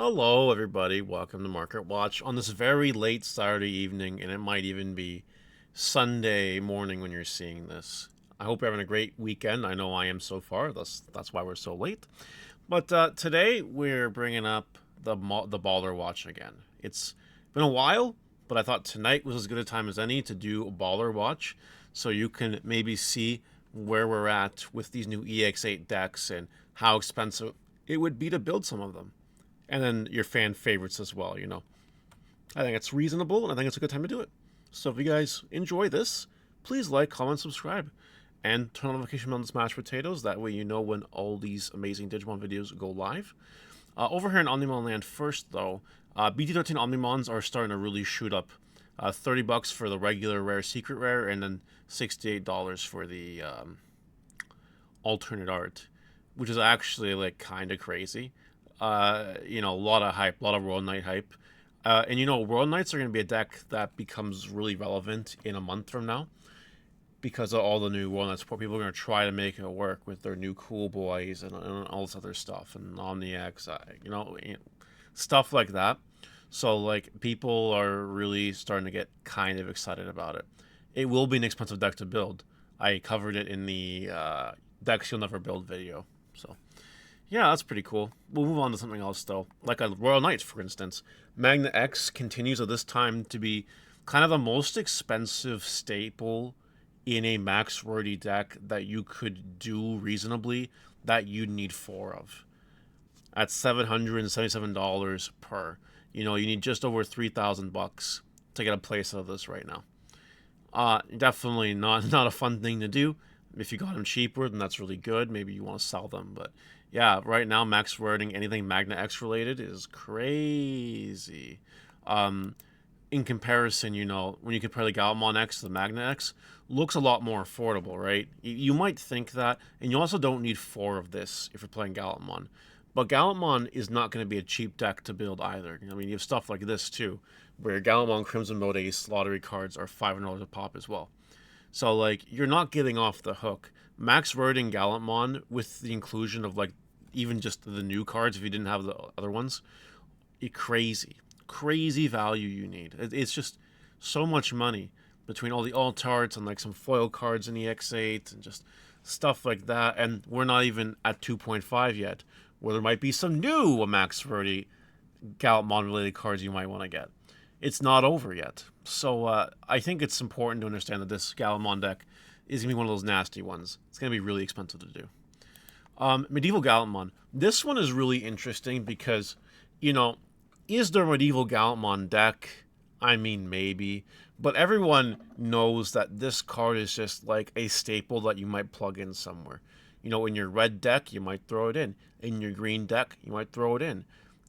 Hello, everybody. Welcome to Market Watch on this very late Saturday evening, and it might even be Sunday morning when you're seeing this. I hope you're having a great weekend. I know I am so far. That's why we're so late. But today we're bringing up the Baller Watch again. It's been a while, but I thought tonight was as good a time as any to do a Baller Watch, so you can maybe see where we're at with these new EX8 decks and how expensive it would be to build some of them, and then your fan favorites as well. I think it's reasonable, and I think it's a good time to do it. So if you guys enjoy this, please like, comment, subscribe, and turn on notification on the Smash Potatoes. That way you know when all these amazing Digimon videos go live. Over here in Omnimon land first, though, BT13 Omnimons are starting to really shoot up. $30 for the regular rare secret rare, and then $68 for the alternate art, which is actually like kind of crazy. A lot of hype, a lot of World Knight hype. And World Knights are going to be a deck that becomes really relevant in a month from now because of all the new World Knight support. People are going to try to make it work with their new Cool Boys and all this other stuff, and OmniX, stuff like that. So, like, people are really starting to get kind of excited about it. It will be an expensive deck to build. I covered it in the Decks You'll Never Build video, so... yeah, that's pretty cool. We'll move on to something else, though. Like a Royal Knight, for instance. Magna X continues at this time to be kind of the most expensive staple in a max rarity deck that you could do reasonably that you need four of. At $777 per. You need just over $3,000 to get a place out of this right now. Definitely not a fun thing to do. If you got them cheaper, then that's really good. Maybe you want to sell them, but yeah, right now max rating anything Magna X related is crazy. In comparison, when you compare the Gallantmon X to the Magna X, looks a lot more affordable, right? You might think that, and you also don't need four of this if you're playing Gallantmon. But Gallantmon is not going to be a cheap deck to build either. You have stuff like this too, where your Gallantmon Crimson Mode Ace lottery cards are $500 a pop as well. So, like, you're not getting off the hook. Max rating Gallantmon with the inclusion of, like, even just the new cards, if you didn't have the other ones, crazy value you need. It's just so much money between all the alt arts and, like, some foil cards in EX8 and just stuff like that. And we're not even at 2.5 yet, where there might be some new max rating Gallantmon related cards you might want to get. It's not over yet. So I think it's important to understand that this Gallantmon deck is going to be one of those nasty ones. It's going to be really expensive to do. Medieval Gallantmon. This one is really interesting because, is there a Medieval Gallantmon deck? I mean, maybe. But everyone knows that this card is just like a staple that you might plug in somewhere. In your red deck, you might throw it in. In your green deck, you might throw it in.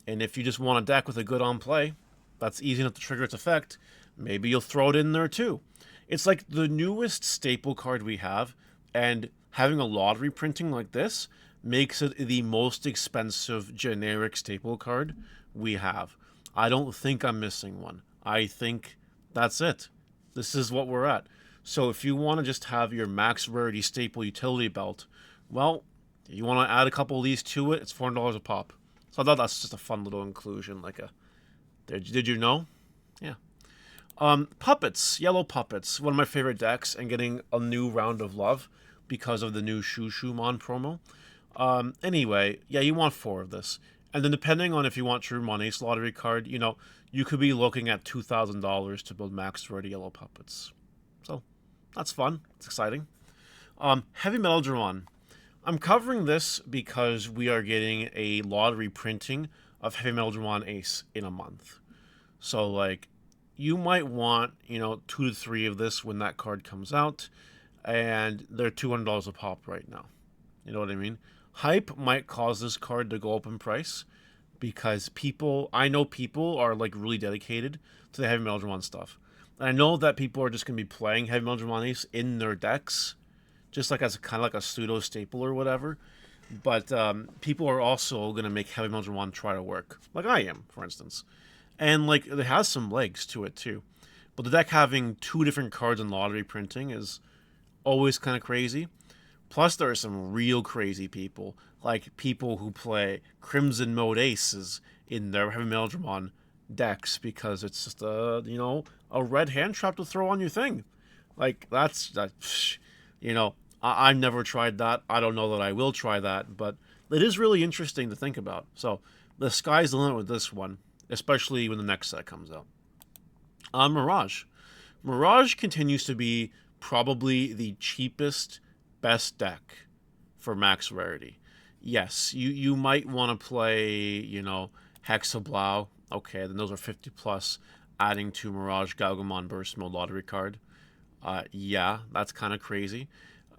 And if you just want a deck with a good on play, that's easy enough to trigger its effect, maybe you'll throw it in there too. It's like the newest staple card we have, and having a lottery printing like this makes it the most expensive generic staple card we have. I don't think I'm missing one. I think that's it. This is what we're at. So if you want to just have your max rarity staple utility belt, well, you want to add a couple of these to it, it's $400 a pop. So I thought that's just a fun little inclusion, like a... Did you know? Yeah. Puppets. Yellow Puppets. One of my favorite decks, and getting a new round of love because of the new Shushu-mon promo. Anyway, yeah, you want four of this. And then depending on if you want Piedmon Ace lottery card, you could be looking at $2,000 to build max rarity Yellow Puppets. So, that's fun. It's exciting. HeavyMetaldramon. I'm covering this because we are getting a lottery printing of HeavyMetaldramon Ace in a month. So, like, you might want, 2 to 3 of this when that card comes out, and they're $200 a pop right now. You know what I mean? Hype might cause this card to go up in price because I know people are, like, really dedicated to the HeavyMetaldramon stuff. And I know that people are just going to be playing HeavyMetaldramon Ace in their decks, just like as kind of like a pseudo staple or whatever. But people are also going to make HeavyMetaldramon try to work. Like I am, for instance. And, like, it has some legs to it, too. But the deck having 2 different cards in lottery printing is always kind of crazy. Plus, there are some real crazy people, like people who play Crimson Mode Aces in their HeavyMetaldramon decks because it's just a red hand trap to throw on your thing. Like I've never tried that. I don't know that I will try that, but it is really interesting to think about. So the sky's the limit with this one, especially when the next set comes out. Mirage. Mirage continues to be probably the cheapest, best deck for max rarity. Yes, you might want to play, Hexablau. Okay, then those are 50 plus, adding to MirageGaogamon Burst Mode Lottery card. Yeah, that's kind of crazy.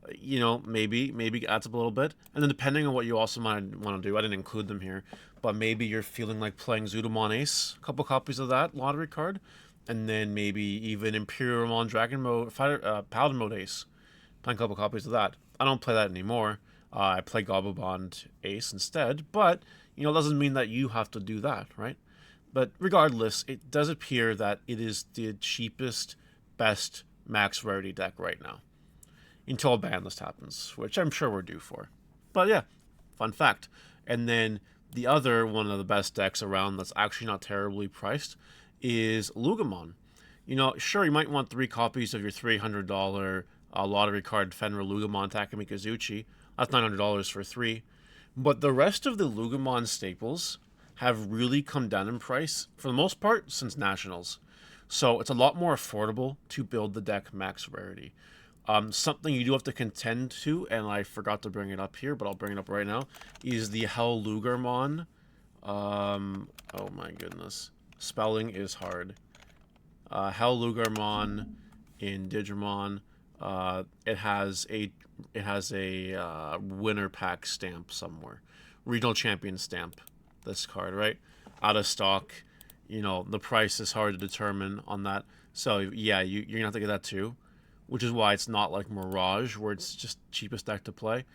Maybe adds up a little bit. And then depending on what you also might want to do, I didn't include them here, but maybe you're feeling like playing Garudamon Ace, a couple copies of that lottery card, and then maybe even Piedmon Dragon Mode, Paladin Mode Ace, playing a couple copies of that. I don't play that anymore. I play Garudamon Ace instead, but it doesn't mean that you have to do that, right? But regardless, it does appear that it is the cheapest, best max rarity deck right now. Until a ban list happens, which I'm sure we're due for. But yeah, fun fact. And then the other one of the best decks around that's actually not terribly priced is Lugamon. Sure, you might want 3 copies of your $300 lottery card Fenrir Lugamon Takumi Kazuchi. That's $900 for 3. But the rest of the Lugamon staples have really come down in price, for the most part, since Nationals. So it's a lot more affordable to build the deck max rarity. Something you do have to contend to, and I forgot to bring it up here, but I'll bring it up right now, is the HeavyMetaldramon. Oh my goodness. Spelling is hard. HeavyMetaldramon in Digimon. It has a winner pack stamp somewhere. Regional champion stamp. This card, right? Out of stock. The price is hard to determine on that. So yeah, you're gonna have to get that too. Which is why it's not like Mirage, where it's just cheapest deck to play.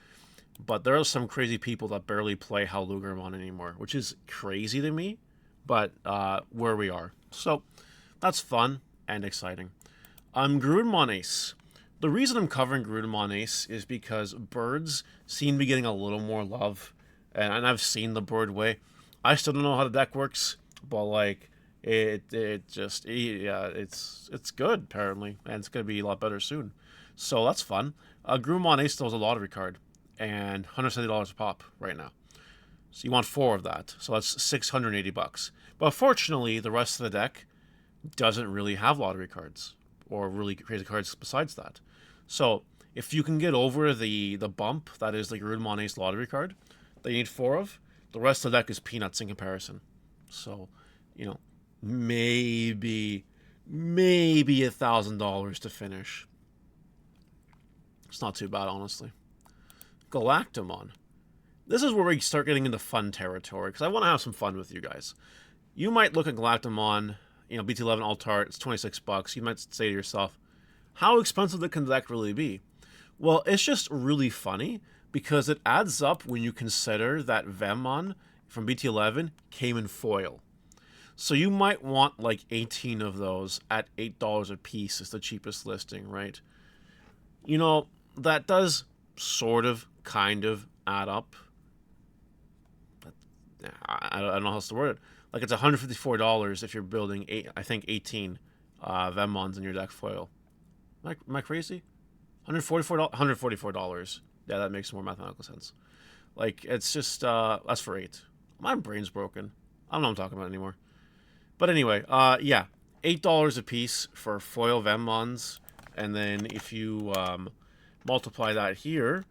But there are some crazy people that barely play HeavyMetaldramon anymore, which is crazy to me, but where we are. So that's fun and exciting. Garudamon Ace. The reason I'm covering Garudamon Ace is because birds seem to be getting a little more love, and I've seen the bird way. I still don't know how the deck works, but like it's good apparently, and it's gonna be a lot better soon. So that's fun. Garudamon Ace still has a lottery card, and $170 a pop right now. So you want 4 of that. So that's $680. But fortunately, the rest of the deck doesn't really have lottery cards or really crazy cards besides that. So if you can get over the bump that is the Garudamon Ace lottery card that you need 4 of, the rest of the deck is peanuts in comparison. So, maybe $1,000 to finish. It's not too bad, honestly. Galacticmon. This is where we start getting into fun territory, because I want to have some fun with you guys. You might look at Galacticmon, BT11 Altart, it's $26. You might say to yourself, how expensive can the deck really be? Well, it's just really funny, because it adds up when you consider that Vemmon from BT11 came in foil. So you might want like 18 of those at $8 a piece is the cheapest listing, right? That does sort of, kind of add up. I don't know how else to word it. Like it's $154 if you're building 18 Vemmons in your deck foil. Am I crazy? $144. Yeah, that makes more mathematical sense. Like it's just that's for 8. My brain's broken. I don't know what I'm talking about anymore. But anyway, yeah, $8 a piece for foil Vemmons, and then if you multiply that here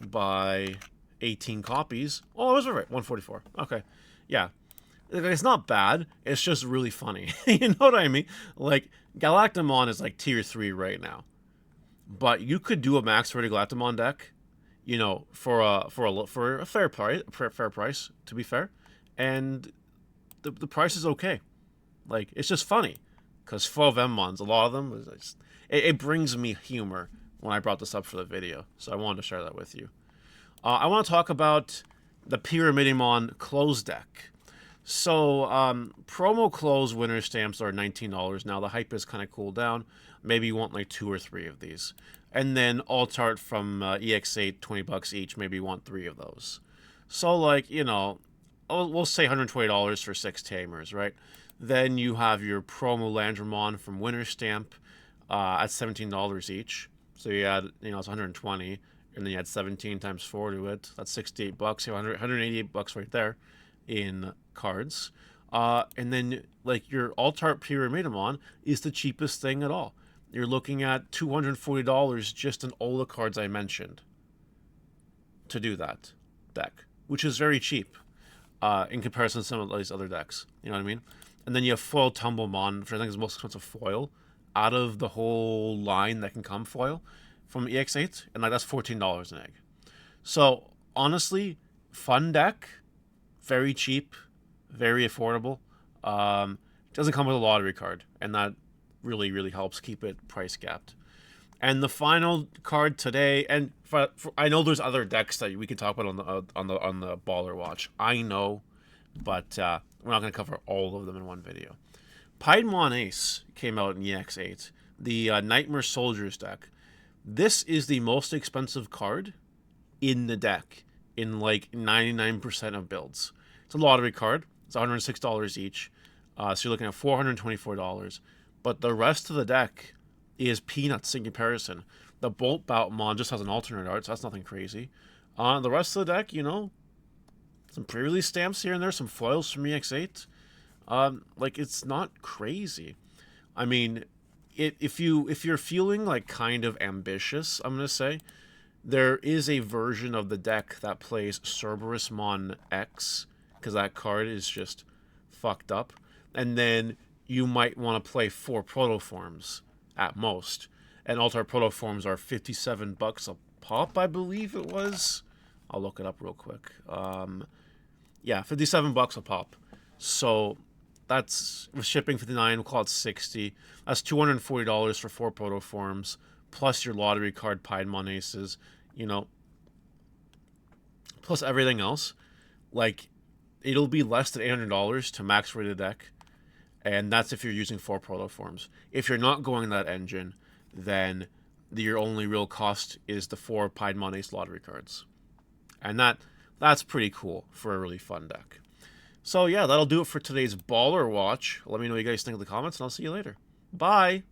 by 18 copies, oh, I was right, 144. Okay, yeah, it's not bad. It's just really funny. You know what I mean? Like Galacticmon is like tier 3 right now, but you could do a max rated Galacticmon deck, for a fair price, to be fair, and the price is okay. Like, it's just funny, because 12 Vemmons, a lot of them, it brings me humor when I brought this up for the video, so I wanted to share that with you. I want to talk about the Piramydeamon close deck. So, promo close winner stamps are $19 now. The hype has kind of cooled down. Maybe you want like 2 or 3 of these. And then alt art from EX8, 20 bucks each. Maybe you want 3 of those. So, like, you know, we'll say $120 for 6 Tamers, right? Then you have your promo Landramon from Winter Stamp at $17 each. So you add, you know, it's 120, and then you add 17 times 4 to it. That's 68 bucks. You have 188 bucks right there in cards. And then, like, your alt-art Piramydeamon is the cheapest thing at all. You're looking at $240 just in all the cards I mentioned to do that deck, which is very cheap in comparison to some of these other decks. You know what I mean? And then you have foil Tumblemon, which I think is the most expensive foil out of the whole line that can come foil from EX8, and like that's $14 an egg. So honestly, fun deck, very cheap, very affordable. Doesn't come with a lottery card, and that really helps keep it price gapped. And the final card today, and I know there's other decks that we could talk about on the Baller Watch. I know, but we're not going to cover all of them in one video. Piedmon Ace came out in EX8, the Nightmare Soldiers deck. This is the most expensive card in the deck in like 99% of builds. It's a lottery card. It's $106 each. So you're looking at $424. But the rest of the deck is peanuts in comparison. The Bolt Boutmon just has an alternate art, so that's nothing crazy. The rest of the deck, you know, some pre-release stamps here and there, some foils from EX8. Like, it's not crazy. I mean, if you're feeling like kind of ambitious, I'm gonna say, there is a version of the deck that plays Cerberusmon X, because that card is just fucked up. And then you might want to play 4 protoforms at most. And Altar protoforms are 57 bucks a pop, I believe it was. I'll look it up real quick. Yeah, 57 bucks a pop. So that's, with shipping 59, we'll call it 60. That's $240 for 4 protoforms, plus your lottery card Piedmon Aces, you know, plus everything else. Like, it'll be less than $800 to max rate a deck. And that's if you're using 4 protoforms. If you're not going that engine, then your only real cost is the 4 Piedmon Ace lottery cards. And that's pretty cool for a really fun deck. So yeah, that'll do it for today's Baller Watch. Let me know what you guys think in the comments, and I'll see you later. Bye!